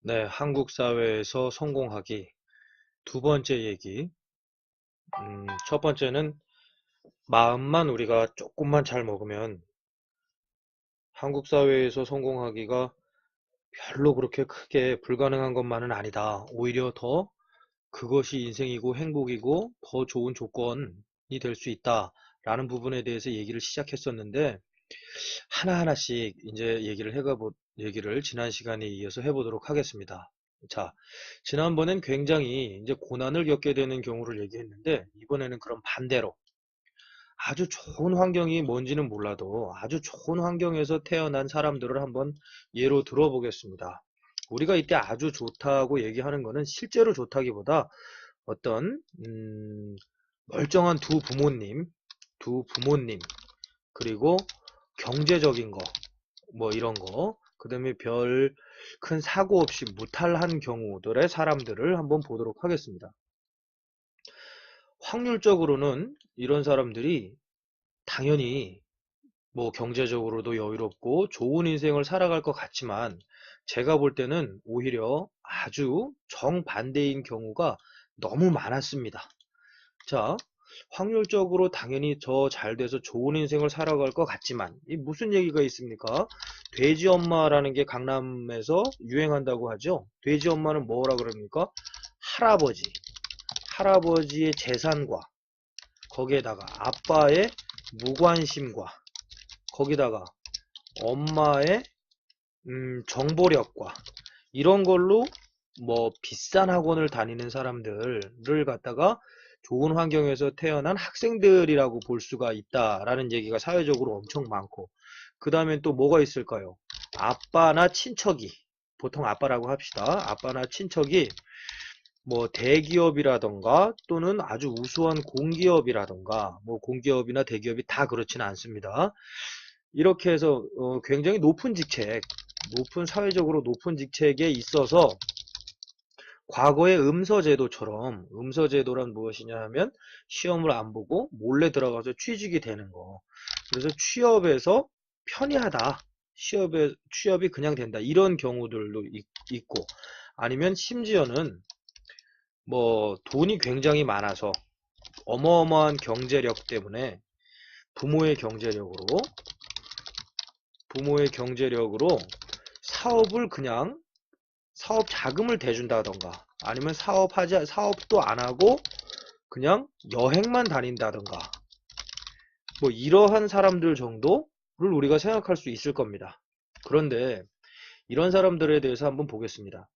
네, 한국 사회에서 성공하기. 두 번째 얘기. 첫 번째는 마음만 우리가 조금만 잘 먹으면 한국 사회에서 성공하기가 별로 그렇게 크게 불가능한 것만은 아니다. 오히려 더 그것이 인생이고 행복이고 더 좋은 조건이 될 수 있다라는 부분에 대해서 얘기를 시작했었는데 하나하나씩 이제 얘기를 지난 시간에 이어서 해보도록 하겠습니다. 자, 지난번엔 굉장히 이제 고난을 겪게 되는 경우를 얘기했는데, 이번에는 그럼 반대로 아주 좋은 환경이 뭔지는 몰라도 아주 좋은 환경에서 태어난 사람들을 한번 예로 들어보겠습니다. 우리가 이때 아주 좋다고 얘기하는 거는 실제로 좋다기보다 어떤, 멀쩡한 두 부모님, 그리고 경제적인 거, 뭐 이런 거, 그 다음에 별 큰 사고 없이 무탈한 경우들의 사람들을 한번 보도록 하겠습니다. 확률적으로는 이런 사람들이 당연히 뭐 경제적으로도 여유롭고 좋은 인생을 살아갈 것 같지만 제가 볼 때는 오히려 아주 정반대인 경우가 너무 많았습니다. 자, 확률적으로 당연히 더 잘 돼서 좋은 인생을 살아갈 것 같지만, 이 무슨 얘기가 있습니까? 돼지 엄마라는 게 강남에서 유행한다고 하죠? 돼지 엄마는 뭐라 그럽니까? 할아버지. 할아버지의 재산과, 거기에다가 아빠의 무관심과, 거기다가 엄마의 정보력과, 이런 걸로 뭐 비싼 학원을 다니는 사람들을 갖다가 좋은 환경에서 태어난 학생들이라고 볼 수가 있다라는 얘기가 사회적으로 엄청 많고, 그 다음엔 또 뭐가 있을까요? 아빠나 친척이, 보통 아빠라고 합시다. 아빠나 친척이 뭐 대기업이라던가 또는 아주 우수한 공기업이라던가, 뭐 공기업이나 대기업이 다 그렇지는 않습니다. 이렇게 해서 굉장히 사회적으로 높은 직책에 있어서 과거의 음서제도처럼, 음서제도란 무엇이냐 하면 시험을 안 보고 몰래 들어가서 취직이 되는 거. 그래서 취업에서 편리하다. 취업이 그냥 된다. 이런 경우들도 있고, 아니면 심지어는 뭐 돈이 굉장히 많아서 어마어마한 경제력 때문에 부모의 경제력으로 부모의 경제력으로 사업을 그냥 사업 자금을 대준다던가, 아니면 사업도 안 하고 그냥 여행만 다닌다던가, 뭐 이러한 사람들 정도를 우리가 생각할 수 있을 겁니다. 그런데 이런 사람들에 대해서 한번 보겠습니다.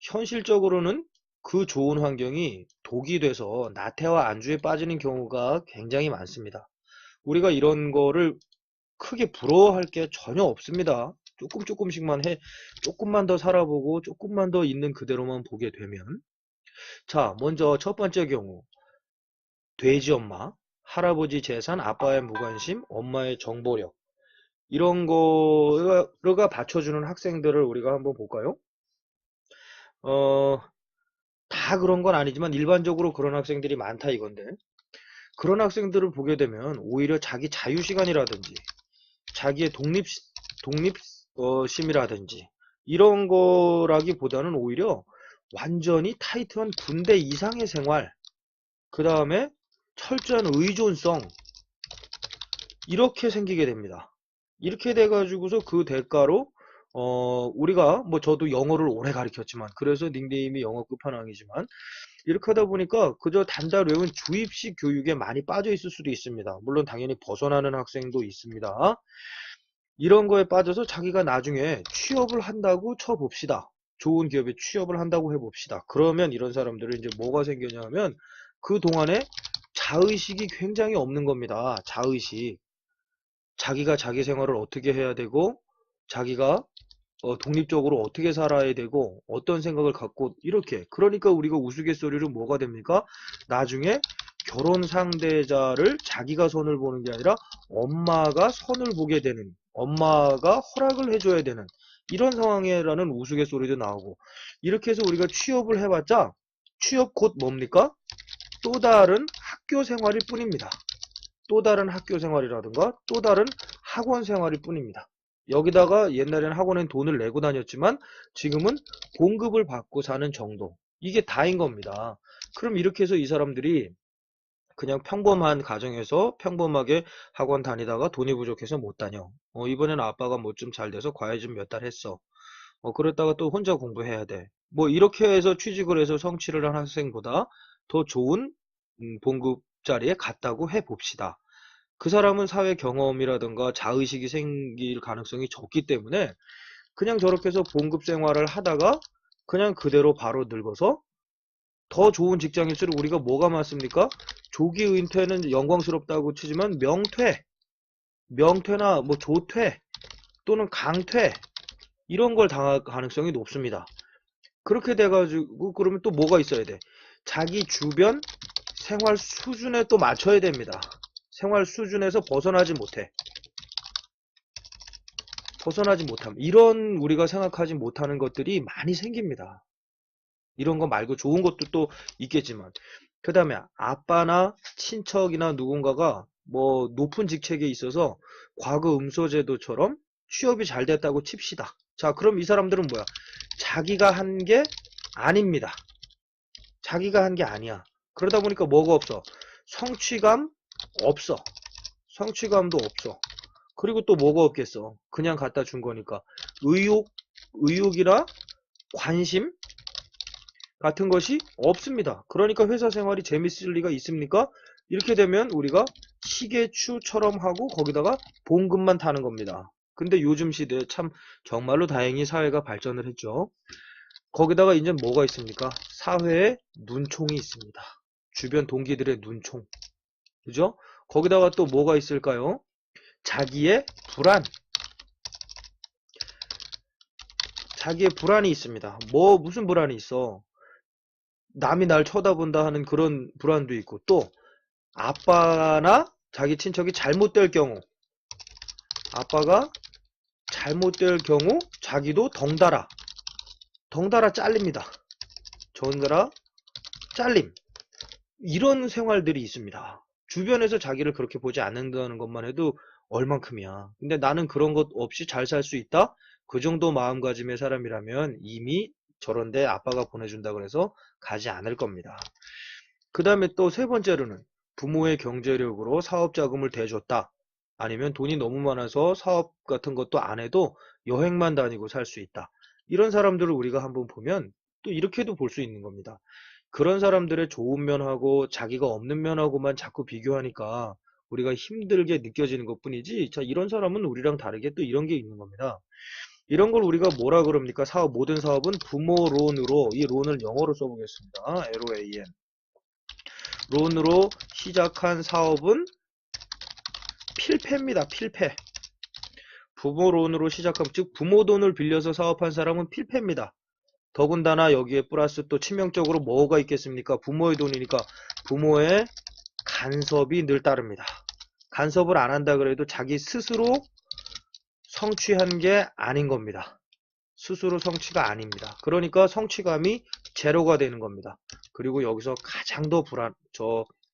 현실적으로는 그 좋은 환경이 독이 돼서 나태와 안주에 빠지는 경우가 굉장히 많습니다. 우리가 이런 거를 크게 부러워할 게 전혀 없습니다. 조금씩만 조금만 더 살아보고 조금만 더 있는 그대로만 보게 되면. 자, 먼저 첫 번째 경우. 돼지 엄마, 할아버지 재산, 아빠의 무관심, 엄마의 정보력. 이런 거가 받쳐주는 학생들을 우리가 한번 볼까요? 어, 다 그런 건 아니지만 일반적으로 그런 학생들이 많다 이건데. 그런 학생들을 보게 되면 오히려 자기 자유시간이라든지 자기의 독립심이라든지 이런 거라기보다는 오히려 완전히 타이트한 군대 이상의 생활, 그 다음에 철저한 의존성, 이렇게 생기게 됩니다. 이렇게 돼가지고서 그 대가로 우리가 뭐 저도 영어를 오래 가르쳤지만 그래서 닉네임이 영어 끝판왕이지만 이렇게 하다 보니까 그저 단달 외운 주입식 교육에 많이 빠져 있을 수도 있습니다. 물론 당연히 벗어나는 학생도 있습니다. 이런 거에 빠져서 자기가 나중에 취업을 한다고 쳐봅시다. 좋은 기업에 취업을 한다고 해봅시다. 그러면 이런 사람들은 이제 뭐가 생겨냐 하면 그동안에 자의식이 굉장히 없는 겁니다. 자의식. 자기가 자기 생활을 어떻게 해야 되고 자기가 독립적으로 어떻게 살아야 되고 어떤 생각을 갖고 이렇게, 그러니까 우리가 우스갯소리로 뭐가 됩니까? 나중에 결혼 상대자를 자기가 선을 보는 게 아니라 엄마가 선을 보게 되는, 엄마가 허락을 해줘야 되는 이런 상황이라는 우스갯소리도 나오고, 이렇게 해서 우리가 취업을 해봤자 취업 곧 뭡니까? 또 다른 학교 생활일 뿐입니다. 또 다른 학교 생활이라든가 또 다른 학원 생활일 뿐입니다. 여기다가 옛날에는 학원엔 돈을 내고 다녔지만 지금은 봉급을 받고 사는 정도. 이게 다인 겁니다. 그럼 이렇게 해서 이 사람들이 그냥 평범한 가정에서 평범하게 학원 다니다가 돈이 부족해서 못 다녀. 이번에는 아빠가 뭐 좀 잘 돼서 과외 좀 몇 달 했어. 그랬다가 또 혼자 공부해야 돼. 뭐 이렇게 해서 취직을 해서 성취를 한 학생보다 더 좋은 봉급 자리에 갔다고 해 봅시다. 그 사람은 사회 경험이라든가 자의식이 생길 가능성이 적기 때문에 그냥 저렇게 해서 봉급 생활을 하다가 그냥 그대로 바로 늙어서 더 좋은 직장일수록 우리가 뭐가 많습니까? 조기 은퇴는 영광스럽다고 치지만 명퇴나 뭐 조퇴 또는 강퇴 이런 걸 당할 가능성이 높습니다. 그렇게 돼가지고 그러면 또 뭐가 있어야 돼? 자기 주변 생활 수준에 또 맞춰야 됩니다. 생활 수준에서 벗어나지 못함. 이런 우리가 생각하지 못하는 것들이 많이 생깁니다. 이런 거 말고 좋은 것도 또 있겠지만. 그 다음에 아빠나 친척이나 누군가가 뭐 높은 직책에 있어서 과거 음소제도처럼 취업이 잘 됐다고 칩시다. 자, 그럼 이 사람들은 뭐야? 자기가 한 게 아닙니다. 자기가 한 게 아니야. 그러다 보니까 뭐가 없어? 성취감 없어. 성취감도 없어. 그리고 또 뭐가 없겠어? 그냥 갖다 준 거니까. 의욕이나 관심 같은 것이 없습니다. 그러니까 회사 생활이 재밌을 리가 있습니까? 이렇게 되면 우리가 시계추처럼 하고 거기다가 봉급만 타는 겁니다. 근데 요즘 시대에 참 정말로 다행히 사회가 발전을 했죠. 거기다가 이제 뭐가 있습니까? 사회에 눈총이 있습니다. 주변 동기들의 눈총. 그죠? 거기다가 또 뭐가 있을까요? 자기의 불안. 자기의 불안이 있습니다. 무슨 불안이 있어? 남이 날 쳐다본다 하는 그런 불안도 있고, 또 아빠나 자기 친척이 잘못될 경우, 아빠가 잘못될 경우 자기도 덩달아 잘립니다. 덩달아 잘림. 이런 생활들이 있습니다. 주변에서 자기를 그렇게 보지 않는다는 것만 해도 얼만큼이야. 근데 나는 그런 것 없이 잘 살 수 있다? 그 정도 마음가짐의 사람이라면 이미 저런데 아빠가 보내준다 그래서 가지 않을 겁니다. 그 다음에 또 세 번째로는 부모의 경제력으로 사업 자금을 대줬다. 아니면 돈이 너무 많아서 사업 같은 것도 안 해도 여행만 다니고 살 수 있다. 이런 사람들을 우리가 한번 보면 또 이렇게도 볼 수 있는 겁니다. 그런 사람들의 좋은 면하고 자기가 없는 면하고만 자꾸 비교하니까 우리가 힘들게 느껴지는 것뿐이지, 자, 이런 사람은 우리랑 다르게 또 이런 게 있는 겁니다. 이런 걸 우리가 뭐라 그럽니까? 모든 사업은 부모론으로, 이 론을 영어로 써보겠습니다. LOAN. 론으로 시작한 사업은 필패입니다. 필패. 부모론으로 시작하면, 즉 부모 돈을 빌려서 사업한 사람은 필패입니다. 더군다나 여기에 플러스 또 치명적으로 뭐가 있겠습니까? 부모의 돈이니까 부모의 간섭이 늘 따릅니다. 간섭을 안 한다 그래도 자기 스스로 성취한 게 아닌 겁니다. 스스로 성취가 아닙니다. 그러니까 성취감이 제로가 되는 겁니다. 그리고 여기서 가장 더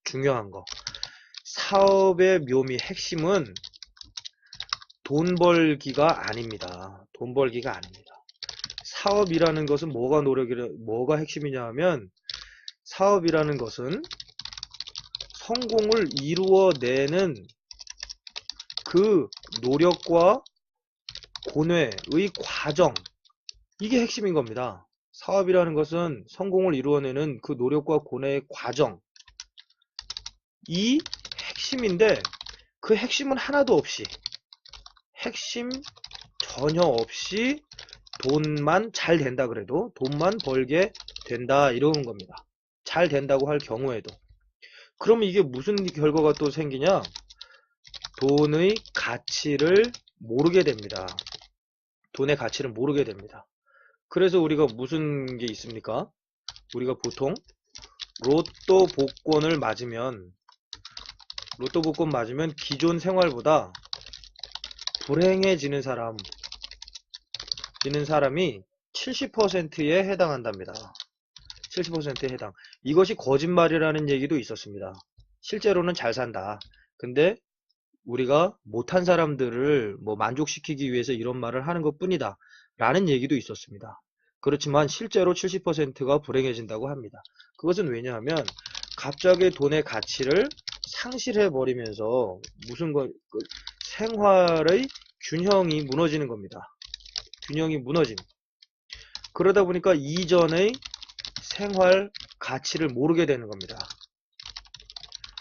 중요한 거. 사업의 묘미, 핵심은 돈 벌기가 아닙니다. 돈 벌기가 아닙니다. 사업이라는 것은 뭐가 핵심이냐 하면, 사업이라는 것은 성공을 이루어내는 그 노력과 고뇌의 과정, 이게 핵심인 겁니다. 사업이라는 것은 성공을 이루어내는 그 노력과 고뇌의 과정, 이 핵심인데, 그 핵심은 하나도 없이, 핵심 전혀 없이 돈만 잘 된다 그래도, 돈만 벌게 된다 이러는 겁니다. 잘 된다고 할 경우에도. 그러면 이게 무슨 결과가 또 생기냐? 돈의 가치를 모르게 됩니다. 돈의 가치를 모르게 됩니다. 그래서 우리가 무슨 게 있습니까? 우리가 보통 로또 복권 맞으면 기존 생활보다 불행해지는 사람이 70%에 해당한답니다. 70%에 해당. 이것이 거짓말이라는 얘기도 있었습니다. 실제로는 잘 산다. 근데 우리가 못한 사람들을 뭐 만족시키기 위해서 이런 말을 하는 것뿐이다 라는 얘기도 있었습니다. 그렇지만 실제로 70%가 불행해진다고 합니다. 그것은 왜냐하면 갑자기 돈의 가치를 상실해 버리면서 생활의 균형이 무너지는 겁니다. 균형이 무너짐. 그러다 보니까 이전의 생활 가치를 모르게 되는 겁니다.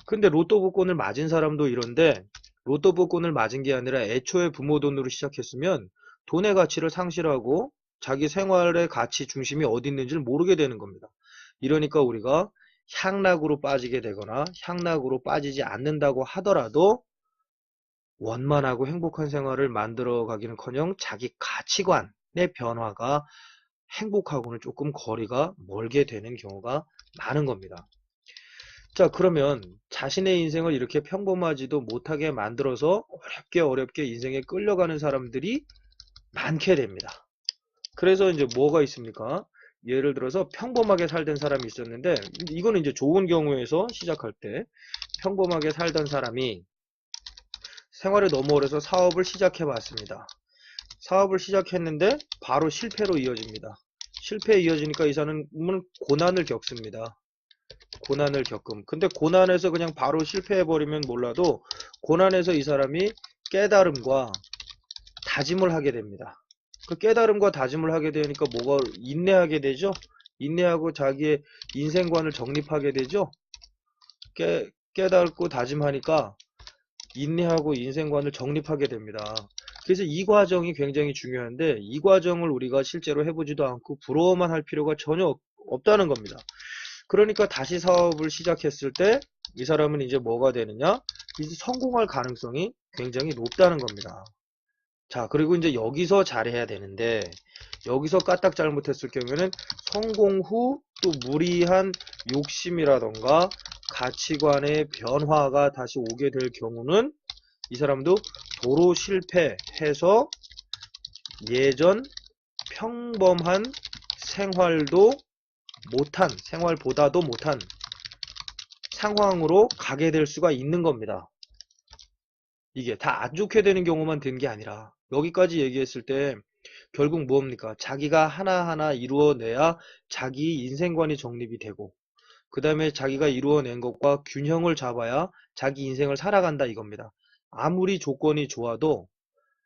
근데 로또 복권을 맞은 사람도 이런데, 로또 복권을 맞은 게 아니라 애초에 부모 돈으로 시작했으면 돈의 가치를 상실하고 자기 생활의 가치 중심이 어디 있는지를 모르게 되는 겁니다. 이러니까 우리가 향락으로 빠지게 되거나 향락으로 빠지지 않는다고 하더라도 원만하고 행복한 생활을 만들어 가기는커녕 자기 가치관의 변화가 행복하고는 조금 거리가 멀게 되는 경우가 많은 겁니다. 자, 그러면 자신의 인생을 이렇게 평범하지도 못하게 만들어서 어렵게 인생에 끌려가는 사람들이 많게 됩니다. 그래서 이제 뭐가 있습니까? 예를 들어서 평범하게 살던 사람이 있었는데, 이거는 이제 좋은 경우에서 시작할 때, 평범하게 살던 사람이 생활에 너무 어려서 사업을 시작해 봤습니다. 사업을 시작했는데 바로 실패로 이어집니다. 실패에 이어지니까 이 사람은 고난을 겪습니다. 고난을 겪음. 근데 고난에서 그냥 바로 실패해버리면 몰라도 고난에서 이 사람이 깨달음과 다짐을 하게 됩니다. 그 깨달음과 다짐을 하게 되니까 뭐가 인내하게 되죠? 인내하고 자기의 인생관을 정립하게 되죠? 깨닫고 다짐하니까 인내하고 인생관을 정립하게 됩니다. 그래서 이 과정이 굉장히 중요한데 이 과정을 우리가 실제로 해보지도 않고 부러워만 할 필요가 전혀 없다는 겁니다. 그러니까 다시 사업을 시작했을 때 이 사람은 이제 뭐가 되느냐? 이제 성공할 가능성이 굉장히 높다는 겁니다. 자, 그리고 이제 여기서 잘해야 되는데 여기서 까딱 잘못했을 경우에는 성공 후 또 무리한 욕심이라던가 가치관의 변화가 다시 오게 될 경우는 이 사람도 도로 실패해서 예전 평범한 생활보다도 못한 상황으로 가게 될 수가 있는 겁니다. 이게 다 안 좋게 되는 경우만 된 게 아니라 여기까지 얘기했을 때 결국 뭡니까? 자기가 하나하나 이루어내야 자기 인생관이 정립이 되고 그 다음에 자기가 이루어낸 것과 균형을 잡아야 자기 인생을 살아간다 이겁니다. 아무리 조건이 좋아도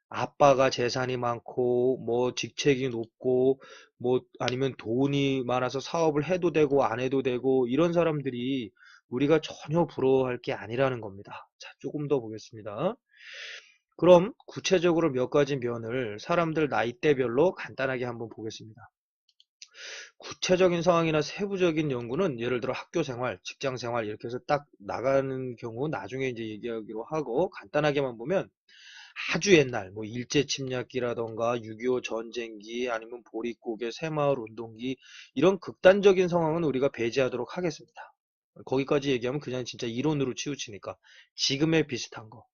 아빠가 재산이 많고 뭐 직책이 높고 뭐 아니면 돈이 많아서 사업을 해도 되고 안 해도 되고 이런 사람들이 우리가 전혀 부러워할 게 아니라는 겁니다. 자, 조금 더 보겠습니다. 그럼 구체적으로 몇 가지 면을 사람들 나이대별로 간단하게 한번 보겠습니다. 구체적인 상황이나 세부적인 연구는 예를 들어 학교 생활, 직장 생활 이렇게 해서 딱 나가는 경우 나중에 이제 얘기하기로 하고 간단하게만 보면 아주 옛날 뭐 일제 침략기라던가 6.25 전쟁기 아니면 보릿고개 새마을 운동기 이런 극단적인 상황은 우리가 배제하도록 하겠습니다. 거기까지 얘기하면 그냥 진짜 이론으로 치우치니까 지금의 비슷한 거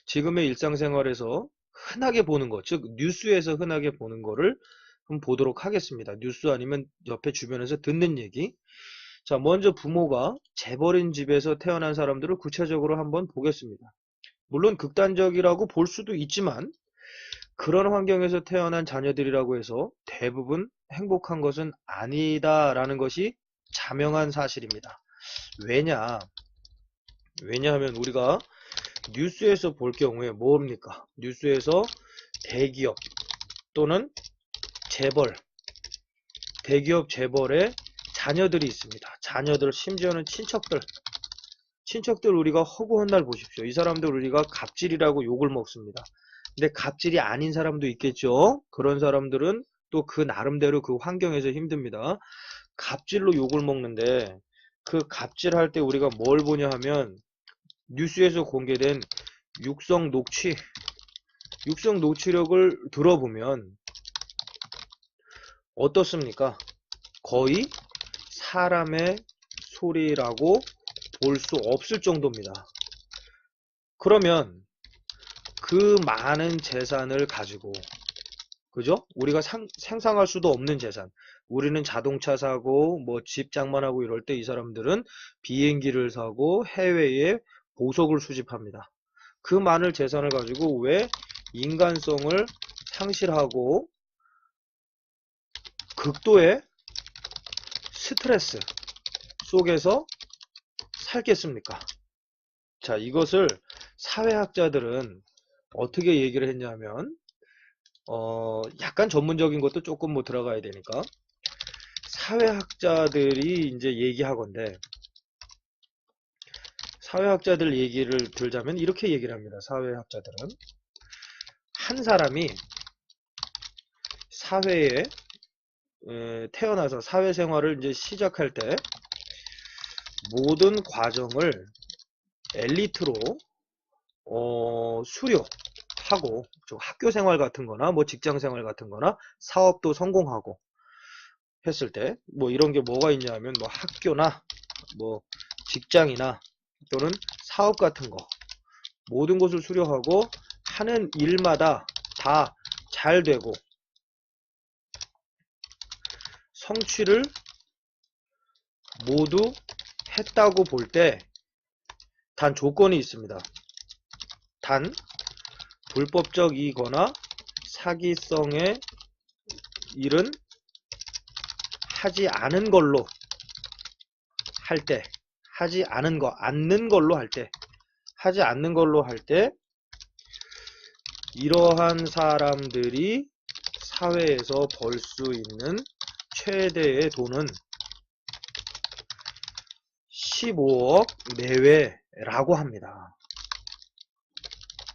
지금의 일상생활에서 흔하게 보는 것, 즉 뉴스에서 흔하게 보는 거를 한번 보도록 하겠습니다. 뉴스 아니면 옆에 주변에서 듣는 얘기. 자, 먼저 부모가 재벌인 집에서 태어난 사람들을 구체적으로 한번 보겠습니다. 물론 극단적이라고 볼 수도 있지만 그런 환경에서 태어난 자녀들이라고 해서 대부분 행복한 것은 아니다라는 것이 자명한 사실입니다. 왜냐하면 우리가 뉴스에서 볼 경우에 뭡니까? 뉴스에서 대기업 또는 재벌, 대기업 재벌의 자녀들이 있습니다. 자녀들, 심지어는 친척들 우리가 허구한 날 보십시오. 이 사람들 우리가 갑질이라고 욕을 먹습니다. 근데 갑질이 아닌 사람도 있겠죠. 그런 사람들은 또 그 나름대로 그 환경에서 힘듭니다. 갑질로 욕을 먹는데 그 갑질할 때 우리가 뭘 보냐 하면 뉴스에서 공개된 육성 녹취력을 들어보면 어떻습니까? 거의 사람의 소리라고 볼 수 없을 정도입니다. 그러면 그 많은 재산을 가지고 그죠? 우리가 상상할 수도 없는 재산. 우리는 자동차 사고 뭐 집 장만하고 이럴 때 이 사람들은 비행기를 사고 해외에 보석을 수집합니다. 그 많은 재산을 가지고 왜 인간성을 상실하고 극도의 스트레스 속에서 살겠습니까? 자, 이것을 사회학자들은 어떻게 얘기를 했냐면, 약간 전문적인 것도 조금 뭐 들어가야 되니까, 사회학자들이 이제 얘기하건대, 사회학자들 얘기를 들자면 이렇게 얘기를 합니다. 사회학자들은. 한 사람이 사회에 태어나서 사회생활을 이제 시작할 때 모든 과정을 엘리트로 수료하고 학교 생활 같은 거나 뭐 직장 생활 같은 거나 사업도 성공하고 했을 때 뭐 이런 게 뭐가 있냐면 뭐 학교나 뭐 직장이나 또는 사업 같은 거 모든 것을 수료하고 하는 일마다 다 잘 되고 성취를 모두 했다고 볼 때 단 조건이 있습니다. 단 불법적이거나 사기성의 일은 하지 않은 걸로 할 때, 하지 않는 걸로 할 때, 하지 않는 걸로 할 때, 이러한 사람들이 사회에서 벌 수 있는 최대의 돈은 15억 내외라고 합니다.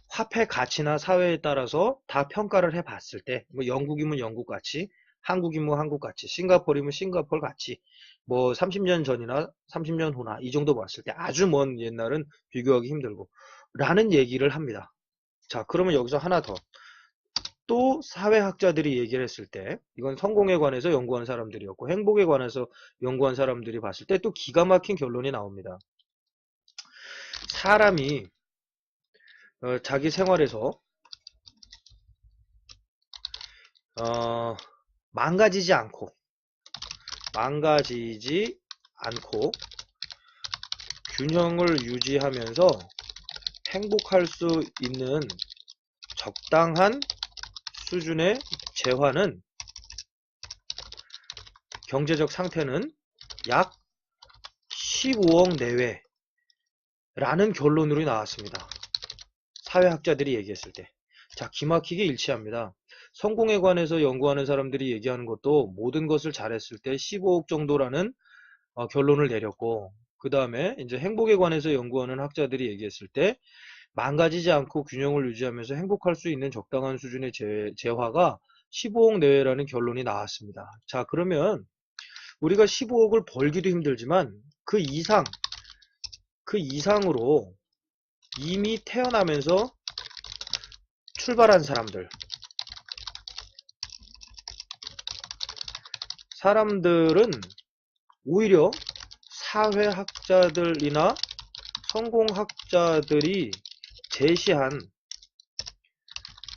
화폐 가치나 사회에 따라서 다 평가를 해 봤을 때, 뭐 영국이면 영국 가치, 한국이면 한국 가치, 싱가포르이면 싱가포르 가치, 뭐 30년 전이나 30년 후나 이 정도 봤을 때 아주 먼 옛날은 비교하기 힘들고 라는 얘기를 합니다. 자, 그러면 여기서 하나 더. 또 사회학자들이 얘기를 했을 때 이건 성공에 관해서 연구한 사람들이었고 행복에 관해서 연구한 사람들이 봤을 때 또 기가 막힌 결론이 나옵니다. 사람이 자기 생활에서 망가지지 않고 균형을 유지하면서 행복할 수 있는 적당한 수준의 재화는 경제적 상태는 약 15억 내외라는 결론으로 나왔습니다. 사회학자들이 얘기했을 때. 자, 기막히게 일치합니다. 성공에 관해서 연구하는 사람들이 얘기하는 것도 모든 것을 잘했을 때 15억 정도라는 결론을 내렸고, 그 다음에 이제 행복에 관해서 연구하는 학자들이 얘기했을 때 망가지지 않고 균형을 유지하면서 행복할 수 있는 적당한 수준의 재화가 15억 내외라는 결론이 나왔습니다. 자, 그러면 우리가 15억을 벌기도 힘들지만 그 이상으로 이미 태어나면서 출발한 사람들은 오히려 사회학자들이나 성공학자들이 제시한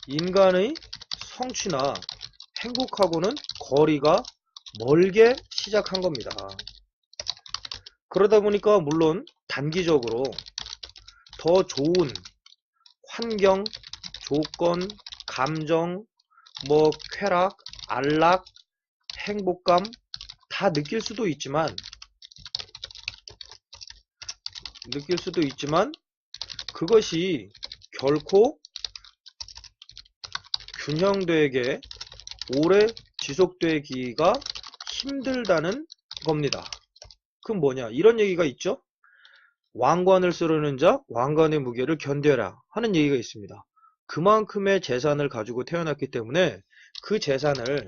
인간의 성취나 행복하고는 거리가 멀게 시작한 겁니다. 그러다 보니까 물론 단기적으로 더 좋은 환경, 조건, 감정, 뭐 쾌락, 안락, 행복감 다 느낄 수도 있지만 그것이 결코 균형되게 오래 지속되기가 힘들다는 겁니다. 그럼 뭐냐? 이런 얘기가 있죠? 왕관을 쓰려는 자, 왕관의 무게를 견뎌라 하는 얘기가 있습니다. 그만큼의 재산을 가지고 태어났기 때문에 그 재산을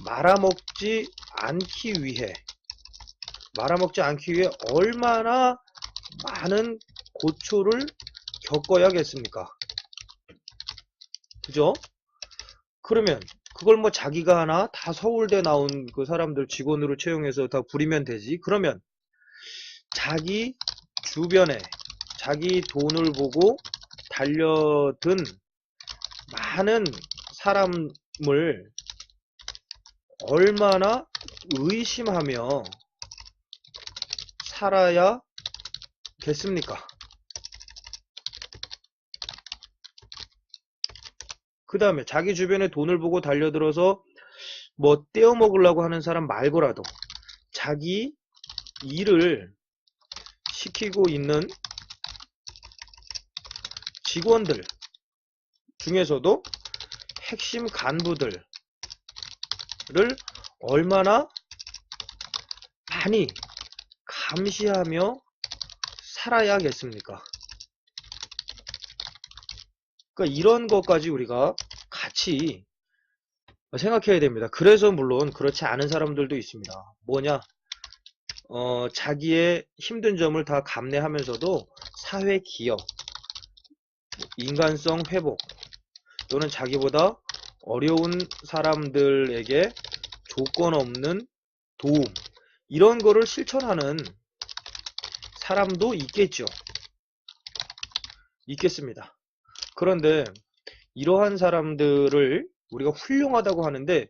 말아먹지 않기 위해 얼마나 많은 고초를 겪어야겠습니까? 그죠? 그러면 그걸 뭐 자기가 하나 다 서울대 나온 그 사람들 직원으로 채용해서 다 부리면 되지. 그러면 자기 주변에 자기 돈을 보고 달려든 많은 사람을 얼마나 의심하며 살아야겠습니까? 그 다음에 자기 주변에 돈을 보고 달려들어서 뭐 떼어먹으려고 하는 사람 말고라도 자기 일을 시키고 있는 직원들 중에서도 핵심 간부들을 얼마나 많이 감시하며 살아야겠습니까? 그러니까 이런 것까지 우리가 같이 생각해야 됩니다. 그래서 물론 그렇지 않은 사람들도 있습니다. 뭐냐? 자기의 힘든 점을 다 감내하면서도 사회 기여, 인간성 회복, 또는 자기보다 어려운 사람들에게 조건 없는 도움, 이런 거를 실천하는 사람도 있겠죠. 있겠습니다. 그런데 이러한 사람들을 우리가 훌륭하다고 하는데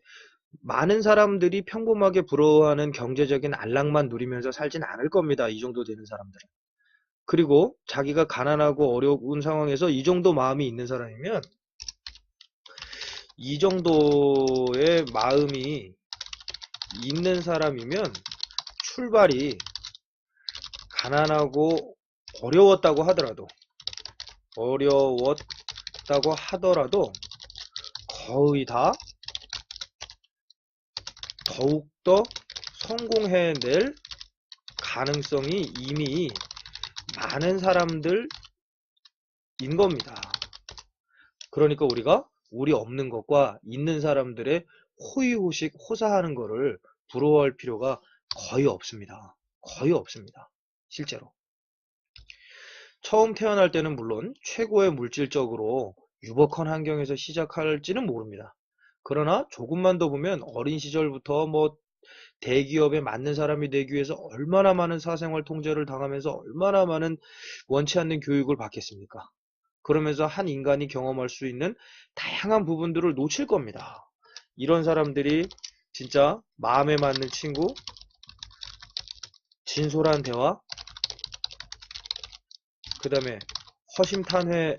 많은 사람들이 평범하게 부러워하는 경제적인 안락만 누리면서 살진 않을 겁니다. 이 정도 되는 사람들은. 그리고 자기가 가난하고 어려운 상황에서 이 정도 마음이 있는 사람이면, 이 정도의 마음이 있는 사람이면 출발이 가난하고 어려웠다고 하더라도 거의 다 더욱더 성공해낼 가능성이 이미 많은 사람들인 겁니다. 그러니까 우리가 우리 없는 것과 있는 사람들의 호의호식 호사하는 거를 부러워할 필요가 거의 없습니다. 거의 없습니다. 실제로. 처음 태어날 때는 물론 최고의 물질적으로 유복한 환경에서 시작할지는 모릅니다. 그러나 조금만 더 보면 어린 시절부터 뭐 대기업에 맞는 사람이 되기 위해서 얼마나 많은 사생활 통제를 당하면서 얼마나 많은 원치 않는 교육을 받겠습니까? 그러면서 한 인간이 경험할 수 있는 다양한 부분들을 놓칠 겁니다. 이런 사람들이 진짜 마음에 맞는 친구, 진솔한 대화, 그 다음에 허심탄회한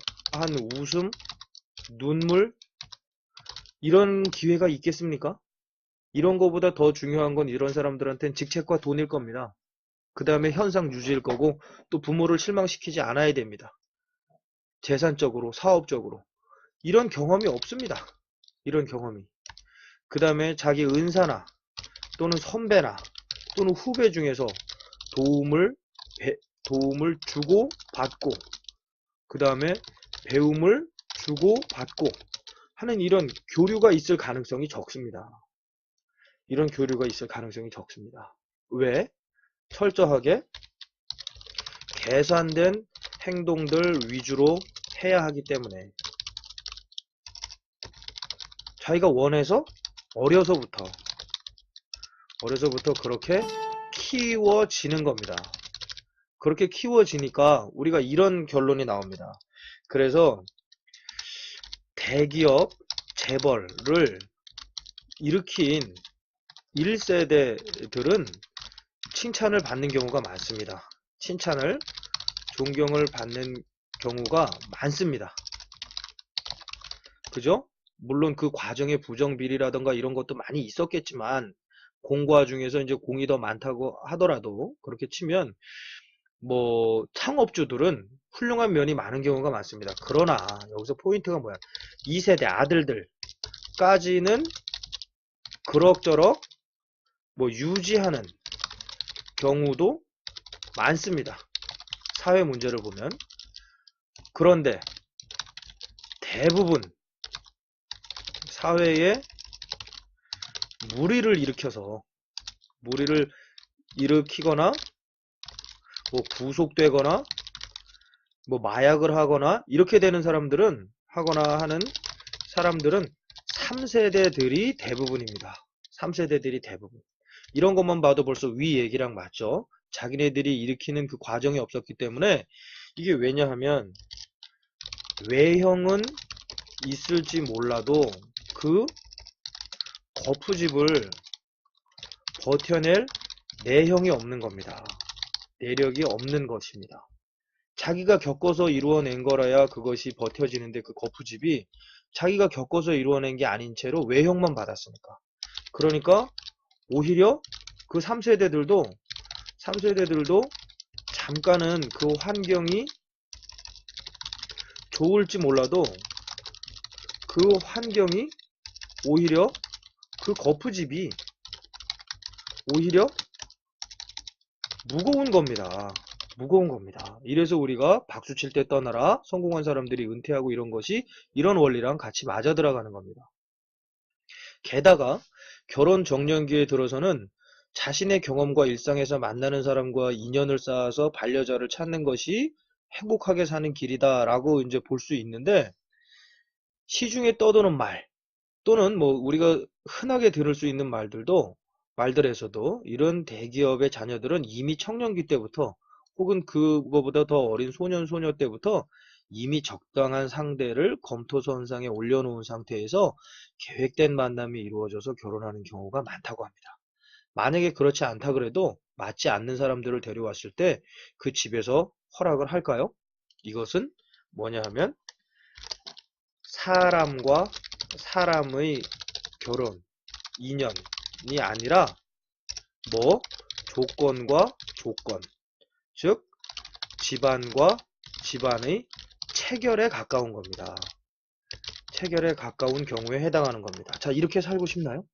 웃음, 눈물, 이런 기회가 있겠습니까? 이런 거보다 더 중요한 건 이런 사람들한테는 직책과 돈일 겁니다. 그 다음에 현상 유지일 거고, 또 부모를 실망시키지 않아야 됩니다. 재산적으로, 사업적으로. 이런 경험이 없습니다. 이런 경험이. 그 다음에 자기 은사나 또는 선배나 또는 후배 중에서 도움을 주고 받고, 그 다음에 배움을 주고 받고 하는 이런 교류가 있을 가능성이 적습니다. 이런 교류가 있을 가능성이 적습니다. 왜? 철저하게 계산된 행동들 위주로 해야 하기 때문에. 자기가 원해서 어려서부터 그렇게 키워지는 겁니다. 그렇게 키워지니까 우리가 이런 결론이 나옵니다. 그래서 대기업 재벌을 일으킨 1세대들은 칭찬을 받는 경우가 많습니다. 칭찬을, 존경을 받는 경우가 많습니다. 그죠? 물론 그 과정에 부정비리라던가 이런 것도 많이 있었겠지만, 공과 중에서 이제 공이 더 많다고 하더라도, 그렇게 치면 뭐 창업주들은 훌륭한 면이 많은 경우가 많습니다. 그러나 여기서 포인트가 뭐야? 2세대 아들들까지는 그럭저럭 뭐 유지하는 경우도 많습니다. 사회 문제를 보면. 그런데 대부분 사회에 무리를 일으키거나 뭐 구속되거나 뭐 마약을 하거나 이렇게 되는 사람들은, 하는 사람들은 3세대들이 대부분입니다. 3세대들이 대부분. 이런 것만 봐도 벌써 위 얘기랑 맞죠? 자기네들이 일으키는 그 과정이 없었기 때문에. 이게 왜냐하면 외형은 있을지 몰라도 그 거푸집을 버텨낼 내형이 없는 겁니다. 내력이 없는 것입니다. 자기가 겪어서 이루어낸 거라야 그것이 버텨지는데, 그 거푸집이 자기가 겪어서 이루어낸 게 아닌 채로 외형만 받았으니까. 그러니까 오히려 그 3세대들도 잠깐은 그 환경이 좋을지 몰라도 그 환경이 오히려 그 거푸집이 오히려 무거운 겁니다. 무거운 겁니다. 이래서 우리가 박수 칠 때 떠나라, 성공한 사람들이 은퇴하고 이런 것이 이런 원리랑 같이 맞아 들어가는 겁니다. 게다가 결혼 정년기에 들어서는 자신의 경험과 일상에서 만나는 사람과 인연을 쌓아서 반려자를 찾는 것이 행복하게 사는 길이다라고 이제 볼 수 있는데, 시중에 떠도는 말 또는 뭐 우리가 흔하게 들을 수 있는 말들에서도 이런 대기업의 자녀들은 이미 청년기 때부터 혹은 그거보다 더 어린 소년 소녀 때부터 이미 적당한 상대를 검토선상에 올려놓은 상태에서 계획된 만남이 이루어져서 결혼하는 경우가 많다고 합니다. 만약에 그렇지 않다 그래도 맞지 않는 사람들을 데려왔을 때 그 집에서 허락을 할까요? 이것은 뭐냐 하면 사람과 사람의 결혼, 인연이 아니라 뭐 조건과 조건, 즉 집안과 집안의 체결에 가까운 겁니다. 체결에 가까운 경우에 해당하는 겁니다. 자, 이렇게 살고 싶나요?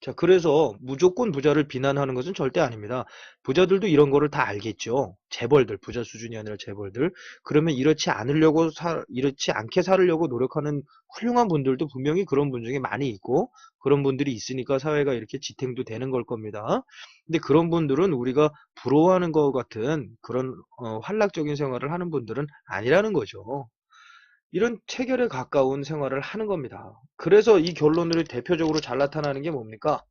자, 그래서 무조건 부자를 비난하는 것은 절대 아닙니다. 부자들도 이런 거를 다 알겠죠. 재벌들, 부자 수준이 아니라 재벌들. 그러면 이렇지 않게 살으려고 노력하는 훌륭한 분들도 분명히 그런 분 중에 많이 있고, 그런 분들이 있으니까 사회가 이렇게 지탱도 되는 걸 겁니다. 근데 그런 분들은 우리가 부러워하는 것 같은 그런 활락적인 생활을 하는 분들은 아니라는 거죠. 이런 체결에 가까운 생활을 하는 겁니다. 그래서 이 결론으로 대표적으로 잘 나타나는 게 뭡니까?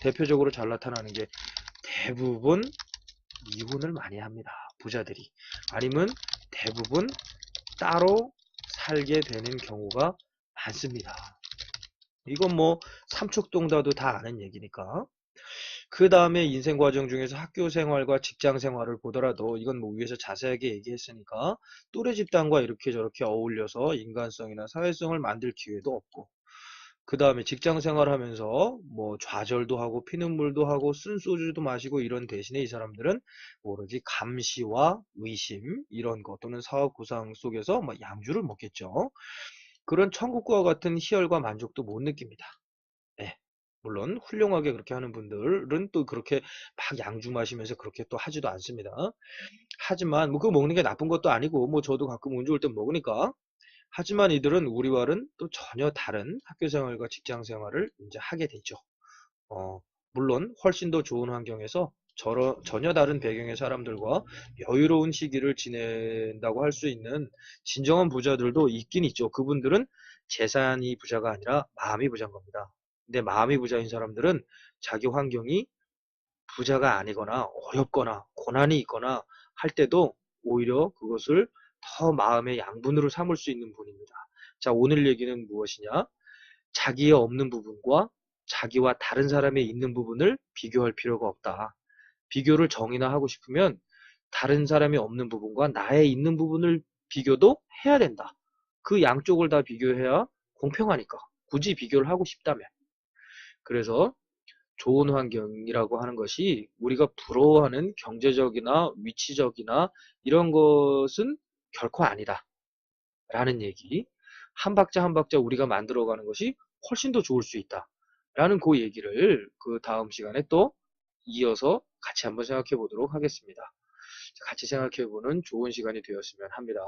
대표적으로 잘 나타나는 게 대부분 이혼을 많이 합니다. 부자들이. 아니면 대부분 따로 살게 되는 경우가 많습니다. 이건 뭐 삼척동다도 다 아는 얘기니까. 그 다음에 인생 과정 중에서 학교 생활과 직장 생활을 보더라도 이건 뭐 위에서 자세하게 얘기했으니까 또래 집단과 이렇게 저렇게 어울려서 인간성이나 사회성을 만들 기회도 없고, 그 다음에 직장 생활하면서 뭐 좌절도 하고 피눈물도 하고 쓴소주도 마시고 이런 대신에 이 사람들은 오로지 감시와 의심 이런 것 또는 사업 구상 속에서 뭐 양주를 먹겠죠. 그런 천국과 같은 희열과 만족도 못 느낍니다. 네. 물론 훌륭하게 그렇게 하는 분들은 또 그렇게 막 양주 마시면서 그렇게 또 하지도 않습니다. 하지만 뭐 그거 먹는 게 나쁜 것도 아니고 뭐 저도 가끔 운 좋을 땐 먹으니까. 하지만 이들은 우리와는 또 전혀 다른 학교 생활과 직장 생활을 이제 하게 되죠. 어, 물론 훨씬 더 좋은 환경에서 전혀 다른 배경의 사람들과 여유로운 시기를 지낸다고 할 수 있는 진정한 부자들도 있긴 있죠. 그분들은 재산이 부자가 아니라 마음이 부자인 겁니다. 근데 마음이 부자인 사람들은 자기 환경이 부자가 아니거나 어렵거나 고난이 있거나 할 때도 오히려 그것을 더 마음의 양분으로 삼을 수 있는 분입니다. 자, 오늘 얘기는 무엇이냐? 자기의 없는 부분과 자기와 다른 사람의 있는 부분을 비교할 필요가 없다. 비교를 정의나 하고 싶으면 다른 사람이 없는 부분과 나의 있는 부분을 비교도 해야 된다. 그 양쪽을 다 비교해야 공평하니까. 굳이 비교를 하고 싶다면. 그래서 좋은 환경이라고 하는 것이 우리가 부러워하는 경제적이나 위치적이나 이런 것은 결코 아니다. 라는 얘기. 한 박자 한 박자 우리가 만들어가는 것이 훨씬 더 좋을 수 있다. 라는 그 얘기를 그 다음 시간에 또 이어서 같이 한번 생각해 보도록 하겠습니다. 같이 생각해 보는 좋은 시간이 되었으면 합니다.